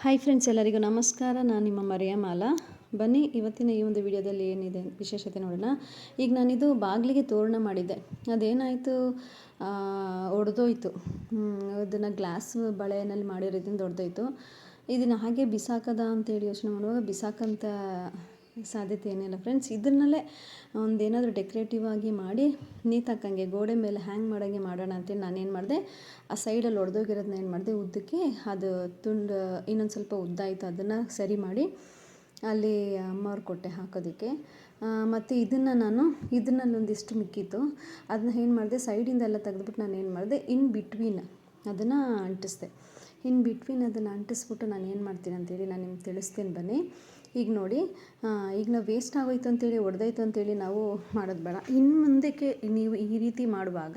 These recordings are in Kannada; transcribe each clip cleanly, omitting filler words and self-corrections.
ಹಾಯ್ ಫ್ರೆಂಡ್ಸ್, ಎಲ್ಲರಿಗೂ ನಮಸ್ಕಾರ. ನಾನು ನಿಮ್ಮ ಮರಿಯಮಾಲಾ. ಬನ್ನಿ ಇವತ್ತಿನ ಈ ಒಂದು ವಿಡಿಯೋದಲ್ಲಿ ಏನಿದೆ ವಿಶೇಷತೆ ನೋಡೋಣ. ಈಗ ನಾನಿದು ಬಾಗಿಲಿಗೆ ತೋರಣ ಮಾಡಿದ್ದೆ, ಅದೇನಾಯಿತು ಒಡೆದೋಯ್ತು. ಅದನ್ನು ಗ್ಲಾಸ್ ಬಳೆನಲ್ಲಿ ಮಾಡಿರೋದ್ರಿಂದ ಒಡೆದೋಯ್ತು. ಇದನ್ನು ಹಾಗೆ ಬಿಸಾಕದ ಅಂತೇಳಿ ಯೋಚನೆ ಮಾಡುವಾಗ ಬಿಸಾಕಂಥ ಸಾಧ್ಯತೆ ಏನಿಲ್ಲ ಫ್ರೆಂಡ್ಸ್. ಇದನ್ನಲ್ಲೇ ಒಂದೇನಾದರೂ ಡೆಕೋರೇಟಿವ್ ಆಗಿ ಮಾಡಿ ನೇತಾಕಂಗೆ ಗೋಡೆ ಮೇಲೆ ಹ್ಯಾಂಗ್ ಮಾಡೋಂಗೆ ಮಾಡೋಣ ಅಂತೇಳಿ ನಾನೇನು ಮಾಡಿದೆ, ಆ ಸೈಡಲ್ಲಿ ಒಡೆದೋಗಿರೋದನ್ನ ಏನು ಮಾಡಿದೆ, ಉದ್ದಕ್ಕೆ ಅದು ತುಂಡು ಇನ್ನೊಂದು ಸ್ವಲ್ಪ ಉದ್ದ ಆಯಿತು, ಅದನ್ನು ಸರಿ ಮಾಡಿ ಅಲ್ಲಿ ಅಮ್ಮವ್ರು ಕೊಟ್ಟೆ ಹಾಕೋದಕ್ಕೆ. ಮತ್ತು ಇದನ್ನಲ್ಲಿ ಒಂದಿಷ್ಟು ಮಿಕ್ಕಿತ್ತು, ಅದನ್ನ ಏನು ಮಾಡಿದೆ, ಸೈಡಿಂದ ಎಲ್ಲ ತೆಗೆದ್ಬಿಟ್ಟು ನಾನು ಏನು ಮಾಡಿದೆ, ಇನ್ ಬಿಟ್ವೀನ್ ಅದನ್ನು ಅಂಟಿಸ್ದೆ. ಇನ್ ಬಿಟ್ವೀನ್ ಅದನ್ನು ಅಂಟಿಸ್ಬಿಟ್ಟು ನಾನು ಏನು ಮಾಡ್ತೀನಿ ಅಂತೇಳಿ ನಾನು ನಿಮ್ಗೆ ತಿಳಿಸ್ತೀನಿ ಬನ್ನಿ. ಈಗ ನೋಡಿ, ಈಗ ನಾವು ವೇಸ್ಟ್ ಆಗೋಯ್ತು ಅಂತೇಳಿ ಒಡೆದೋಯ್ತು ಅಂತೇಳಿ ನಾವು ಮಾಡೋದು ಬೇಡ. ಇನ್ನು ಮುಂದಕ್ಕೆ ನೀವು ಈ ರೀತಿ ಮಾಡುವಾಗ,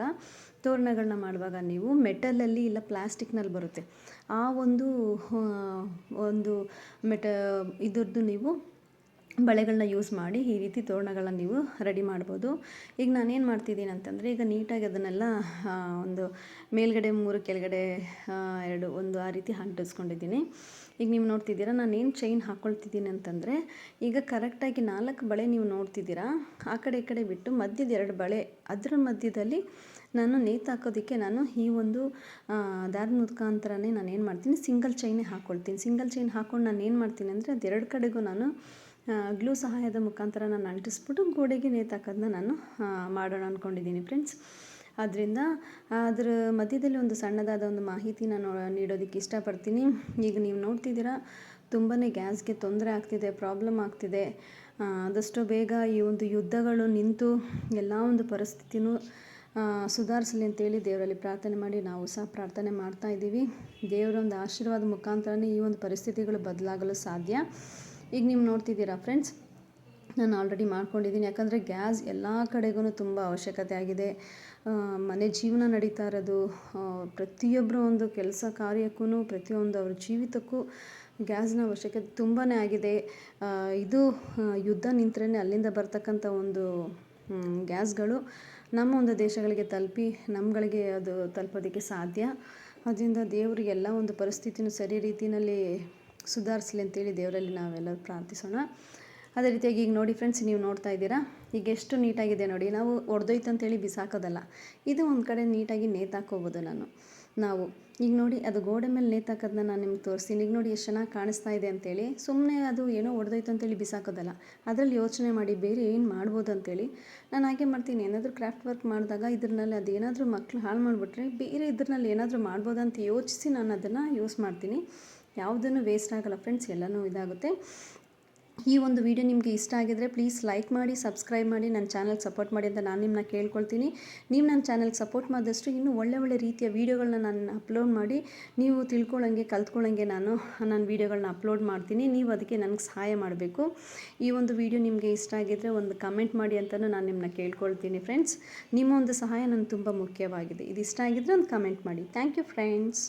ತೋರಣಗಳನ್ನ ಮಾಡುವಾಗ ನೀವು ಮೆಟಲಲ್ಲಿ ಇಲ್ಲ ಪ್ಲಾಸ್ಟಿಕ್ನಲ್ಲಿ ಬರುತ್ತೆ, ಆ ಒಂದು ಇದ್ರದ್ದು ನೀವು ಬಳೆಗಳನ್ನ ಯೂಸ್ ಮಾಡಿ ಈ ರೀತಿ ತೋರಣಗಳನ್ನ ನೀವು ರೆಡಿ ಮಾಡ್ಬೋದು. ಈಗ ನಾನೇನು ಮಾಡ್ತಿದ್ದೀನಿ ಅಂತಂದರೆ, ಈಗ ನೀಟಾಗಿ ಅದನ್ನೆಲ್ಲ ಒಂದು ಮೇಲ್ಗಡೆ 3 ಕೆಳಗಡೆ 2 ಒಂದು ಆ ರೀತಿ ಅಂಟಿಸ್ಕೊಂಡಿದ್ದೀನಿ. ಈಗ ನೀವು ನೋಡ್ತಿದ್ದೀರಾ ನಾನೇನು ಚೈನ್ ಹಾಕ್ಕೊಳ್ತಿದ್ದೀನಿ ಅಂತಂದರೆ, ಈಗ ಕರೆಕ್ಟಾಗಿ 4 ಬಳೆ ನೀವು ನೋಡ್ತಿದ್ದೀರಾ, ಆ ಕಡೆ ಈ ಕಡೆ ಬಿಟ್ಟು ಮಧ್ಯದ 2 ಬಳೆ, ಅದರ ಮಧ್ಯದಲ್ಲಿ ನಾನು ನೇತಾಕೋದಕ್ಕೆ ನಾನು ಈ ಒಂದು ದಾರದ ಮುಖಾಂತರನೇ ನಾನು ಏನು ಮಾಡ್ತೀನಿ, ಸಿಂಗಲ್ ಚೈನೇ ಹಾಕ್ಕೊಳ್ತೀನಿ. ಸಿಂಗಲ್ ಚೈನ್ ಹಾಕ್ಕೊಂಡು ನಾನು ಏನು ಮಾಡ್ತೀನಿ ಅಂದರೆ, ಅದು 2 ಕಡೆಗೂ ನಾನು ಗ್ಲೂ ಸಹಾಯದ ಮುಖಾಂತರ ನಾನು ಅಂಟಿಸ್ಬಿಟ್ಟು ಗೋಡೆಗೆ ನೇತಾಕೋದನ್ನ ನಾನು ಮಾಡೋಣ ಅಂದ್ಕೊಂಡಿದ್ದೀನಿ ಫ್ರೆಂಡ್ಸ್. ಆದ್ದರಿಂದ ಅದರ ಮಧ್ಯದಲ್ಲಿ ಒಂದು ಸಣ್ಣದಾದ ಒಂದು ಮಾಹಿತಿ ನಾನು ನೀಡೋದಕ್ಕೆ ಇಷ್ಟಪಡ್ತೀನಿ. ಈಗ ನೀವು ನೋಡ್ತಿದ್ದೀರಾ, ತುಂಬಾ ಗ್ಯಾಸ್ಗೆ ತೊಂದರೆ ಆಗ್ತಿದೆ, ಪ್ರಾಬ್ಲಮ್ ಆಗ್ತಿದೆ. ಆದಷ್ಟು ಬೇಗ ಈ ಒಂದು ಯುದ್ಧಗಳು ನಿಂತು ಎಲ್ಲ ಒಂದು ಪರಿಸ್ಥಿತಿನೂ ಸುಧಾರಿಸಲಿ ಅಂತೇಳಿ ದೇವರಲ್ಲಿ ಪ್ರಾರ್ಥನೆ ಮಾಡಿ ನಾವು ಸಹ ಪ್ರಾರ್ಥನೆ ಮಾಡ್ತಾ ಇದ್ದೀವಿ. ದೇವರ ಒಂದು ಆಶೀರ್ವಾದ ಮುಖಾಂತರನೇ ಈ ಒಂದು ಪರಿಸ್ಥಿತಿಗಳು ಬದಲಾಗಲು ಸಾಧ್ಯ. ಈಗ ನೀವು ನೋಡ್ತಿದ್ದೀರಾ ಫ್ರೆಂಡ್ಸ್, ನಾನು ಆಲ್ರೆಡಿ ಮಾಡ್ಕೊಂಡಿದ್ದೀನಿ. ಯಾಕಂದರೆ ಗ್ಯಾಸ್ ಎಲ್ಲ ಕಡೆಗೂ ತುಂಬ ಅವಶ್ಯಕತೆ ಆಗಿದೆ. ಮನೆ ಜೀವನ ನಡೀತಾ ಇರೋದು, ಪ್ರತಿಯೊಬ್ಬರ ಒಂದು ಕೆಲಸ ಕಾರ್ಯಕ್ಕೂ, ಪ್ರತಿಯೊಂದು ಅವ್ರ ಜೀವಿತಕ್ಕೂ ಗ್ಯಾಸ್ನ ಅವಶ್ಯಕತೆ ತುಂಬಾ ಆಗಿದೆ. ಇದು ಯುದ್ಧ ನಿಂತರೆ ಅಲ್ಲಿಂದ ಬರ್ತಕ್ಕಂಥ ಒಂದು ಗ್ಯಾಸ್ಗಳು ನಮ್ಮ ಒಂದು ದೇಶಗಳಿಗೆ ತಲುಪಿ ನಮ್ಮಗಳಿಗೆ ಅದು ತಲುಪೋದಕ್ಕೆ ಸಾಧ್ಯ. ಅದರಿಂದ ದೇವರಿಗೆ ಎಲ್ಲ ಒಂದು ಪರಿಸ್ಥಿತಿನೂ ಸರಿ ರೀತಿಯಲ್ಲಿ ಸುಧಾರಿಸಲಿ ಅಂತೇಳಿ ದೇವರಲ್ಲಿ ನಾವೆಲ್ಲರೂ ಪ್ರಾರ್ಥಿಸೋಣ. ಅದೇ ರೀತಿಯಾಗಿ ಈಗ ನೋಡಿ ಫ್ರೆಂಡ್ಸ್, ನೀವು ನೋಡ್ತಾ ಇದ್ದೀರಾ, ಈಗ ಎಷ್ಟು ನೀಟಾಗಿದೆ ನೋಡಿ. ನಾವು ಒಡೆದೋಯ್ತು ಅಂತೇಳಿ ಬಿಸಾಕೋದಲ್ಲ, ಇದು ಒಂದು ಕಡೆ ನೀಟಾಗಿ ನೇತಾಕೋಬೋದು ನಾವು. ಈಗ ನೋಡಿ, ಅದು ಗೋಡೆ ಮೇಲೆ ನೇತಾಕೋದನ್ನ ನಾನು ನಿಮ್ಗೆ ತೋರಿಸ್ತೀನಿ. ಈಗ ನೋಡಿ ಎಷ್ಟು ಚೆನ್ನಾಗಿ ಕಾಣಿಸ್ತಾ ಇದೆ ಅಂತೇಳಿ. ಸುಮ್ಮನೆ ಅದು ಏನೋ ಒಡೆದೋಯ್ತು ಅಂತೇಳಿ ಬಿಸಾಕೋದಲ್ಲ, ಅದರಲ್ಲಿ ಯೋಚನೆ ಮಾಡಿ ಬೇರೆ ಏನು ಮಾಡ್ಬೋದು ಅಂತೇಳಿ ನಾನು ಹಾಗೆ ಮಾಡ್ತೀನಿ. ಏನಾದರೂ ಕ್ರಾಫ್ಟ್ ವರ್ಕ್ ಮಾಡಿದಾಗ ಇದ್ರಲ್ಲಿ ಅದು ಏನಾದರೂ ಮಕ್ಕಳು ಹಾಳು ಮಾಡಿಬಿಟ್ರೆ ಬೇರೆ ಇದ್ರಲ್ಲಿ ಏನಾದರೂ ಮಾಡ್ಬೋದಂತ ಯೋಚಿಸಿ ನಾನು ಅದನ್ನು ಯೂಸ್ ಮಾಡ್ತೀನಿ. ಯಾವುದನ್ನು ವೇಸ್ಟ್ ಆಗೋಲ್ಲ ಫ್ರೆಂಡ್ಸ್, ಎಲ್ಲನೂ ಇದಾಗುತ್ತೆ. ಈ ಒಂದು ವಿಡಿಯೋ ನಿಮಗೆ ಇಷ್ಟ ಆಗಿದರೆ ಪ್ಲೀಸ್ ಲೈಕ್ ಮಾಡಿ, ಸಬ್ಸ್ಕ್ರೈಬ್ ಮಾಡಿ, ನನ್ನ ಚಾನಲ್ಗೆ ಸಪೋರ್ಟ್ ಮಾಡಿ ಅಂತ ನಾನು ನಿಮ್ಮನ್ನ ಕೇಳ್ಕೊಳ್ತೀನಿ. ನೀವು ನನ್ನ ಚಾನಲ್ಗೆ ಸಪೋರ್ಟ್ ಮಾಡಿದಷ್ಟು ಇನ್ನೂ ಒಳ್ಳೆ ರೀತಿಯ ವೀಡಿಯೋಗಳನ್ನ ನಾನು ಅಪ್ಲೋಡ್ ಮಾಡಿ ನೀವು ತಿಳ್ಕೊಳ್ಳೋಂಗೆ ಕಲ್ತ್ಕೊಳ್ಳೋಂಗೆ ನಾನು ವೀಡಿಯೋಗಳನ್ನ ಅಪ್ಲೋಡ್ ಮಾಡ್ತೀನಿ. ನೀವು ಅದಕ್ಕೆ ನನಗೆ ಸಹಾಯ ಮಾಡಬೇಕು. ಈ ಒಂದು ವಿಡಿಯೋ ನಿಮಗೆ ಇಷ್ಟ ಆಗಿದ್ದರೆ ಒಂದು ಕಮೆಂಟ್ ಮಾಡಿ ಅಂತಲೂ ನಾನು ನಿಮ್ಮನ್ನ ಕೇಳ್ಕೊಳ್ತೀನಿ ಫ್ರೆಂಡ್ಸ್. ನಿಮ್ಮ ಒಂದು ಸಹಾಯ ನನಗೆ ತುಂಬ ಮುಖ್ಯವಾಗಿದೆ. ಇದು ಇಷ್ಟ ಆಗಿದ್ದರೆ ಒಂದು ಕಮೆಂಟ್ ಮಾಡಿ. Thank you friends.